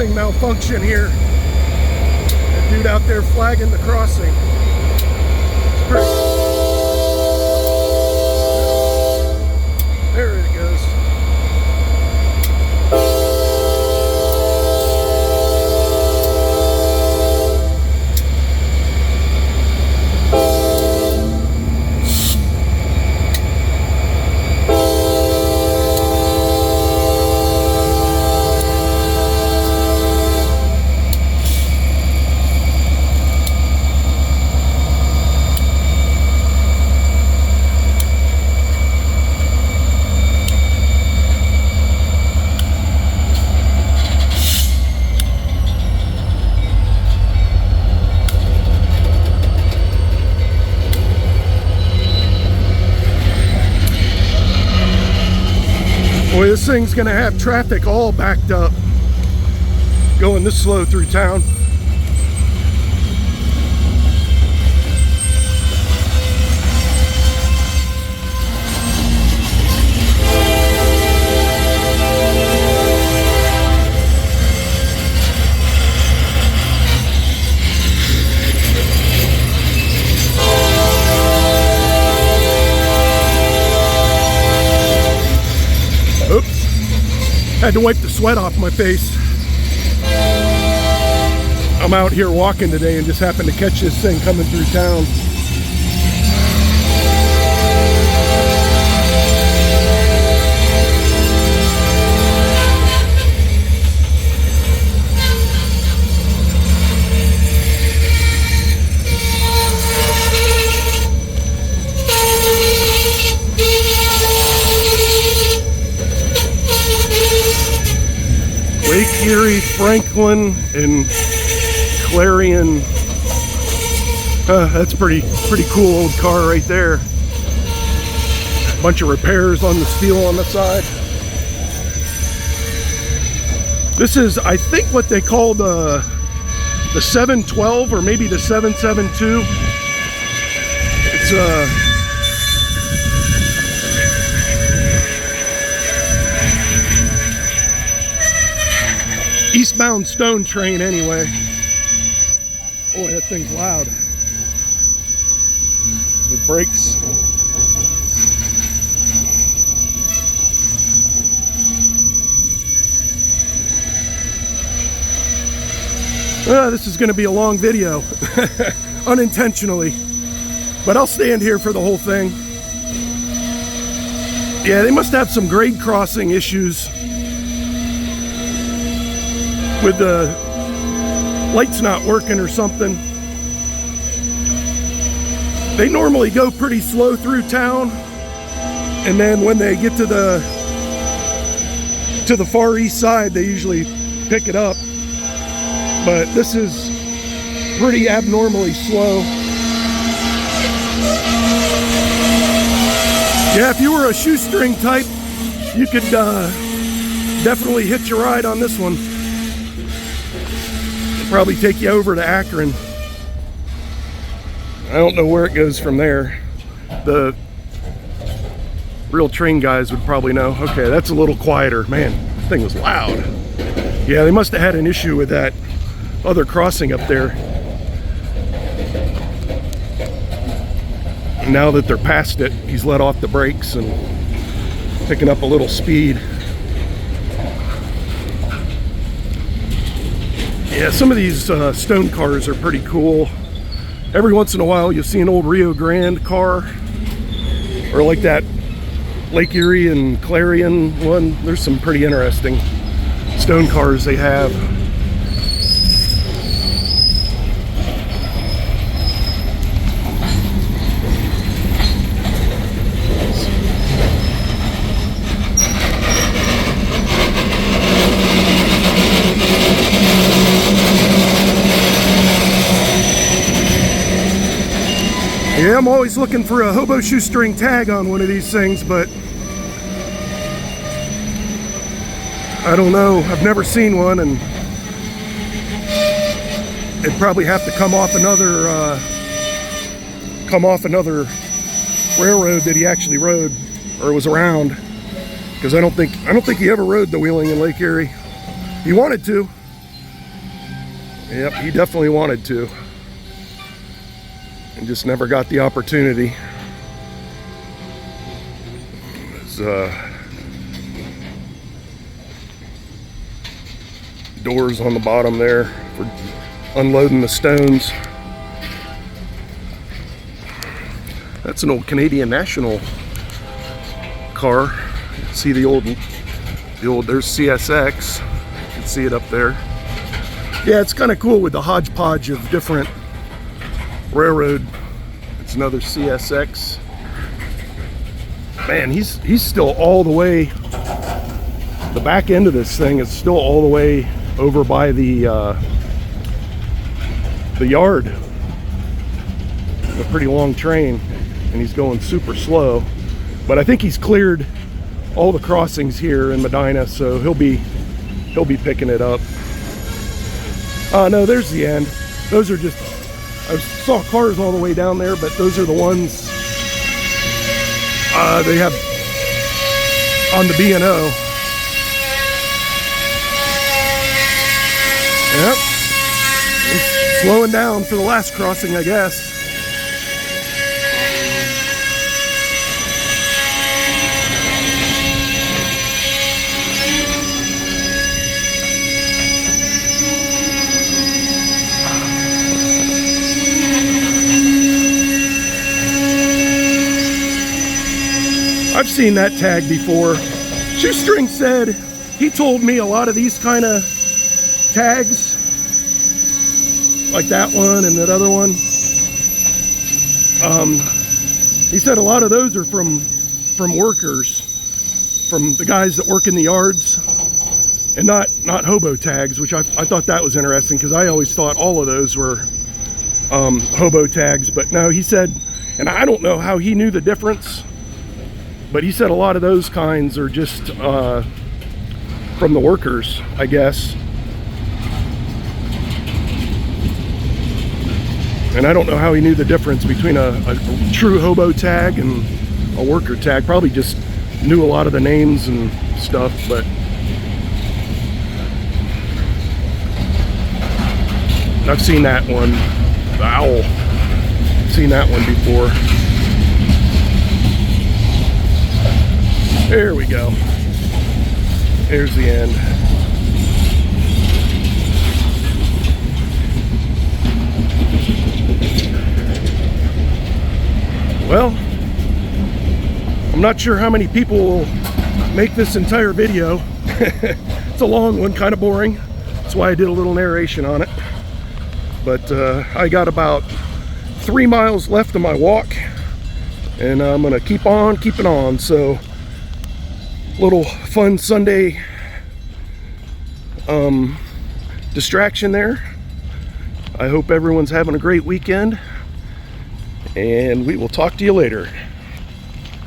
crossing malfunction here. That dude out there flagging the crossing. It's pretty. There it goes. Boy, this thing's gonna have traffic all backed up going this slow through town. Had to wipe the sweat off my face. I'm out here walking today and just happened to catch this thing coming through town. Lake Erie, Franklin, and Clarion. That's pretty cool old car right there. Bunch of repairs on the steel on the side. This is, I think, what they call the 712 or maybe the 772. It's eastbound stone train anyway. Boy, that thing's loud. The brakes. This is going to be a long video, unintentionally, but I'll stand here for the whole thing. Yeah, they must have some grade crossing issues with the lights not working or something. They normally go pretty slow through town, and then when they get to the far east side, they usually pick it up. But this is pretty abnormally slow. Yeah, if you were a shoestring type, you could definitely hitch a ride on this one. Probably take you over to Akron. I don't know where it goes from there. The real train guys would probably know. Okay, that's a little quieter. Man, this thing was loud. Yeah, they must have had an issue with that other crossing up there. Now that they're past it, he's let off the brakes and picking up a little speed. Yeah, some of these stone cars are pretty cool. Every once in a while you'll see an old Rio Grande car, or like that Lake Erie and Clarion one. There's some pretty interesting stone cars they have. Yeah, I'm always looking for a Hobo Shoestring tag on one of these things, but I don't know. I've never seen one, and it'd probably have to come off another railroad that he actually rode or was around, because I don't think he ever rode the wheeling in Lake Erie. He wanted to. Yep, he definitely wanted to. And just never got the opportunity. Doors on the bottom there for unloading the stones. That's an old Canadian National car. See the old, there's CSX. You can see it up there. Yeah, it's kind of cool with the hodgepodge of different railroad. It's another CSX. Man, he's still all the way, the back end of this thing is still all the way over by the yard. A pretty long train, and he's going super slow. But I think he's cleared all the crossings here in Medina, so he'll be picking it up. No, there's the end. Those are just, I saw cars all the way down there, but those are the ones they have on the B&O. Yep. It's slowing down for the last crossing, I guess. I've seen that tag before. Shoestring said he told me a lot of these kind of tags, like that one and that other one, he said a lot of those are from workers, from the guys that work in the yards, and not hobo tags, which I thought that was interesting, because I always thought all of those were hobo tags. But no, he said, and I don't know how he knew the difference, but he said a lot of those kinds are just from the workers, I guess. And I don't know how he knew the difference between a true hobo tag and a worker tag. Probably just knew a lot of the names and stuff, but I've seen that one, the owl. I've seen that one before. There we go. There's the end. Well, I'm not sure how many people will make this entire video. It's a long one, kind of boring. That's why I did a little narration on it. But I got about 3 miles left of my walk, and I'm gonna keep on keeping on. So, little fun Sunday distraction there. I hope everyone's having a great weekend, and we will talk to you later.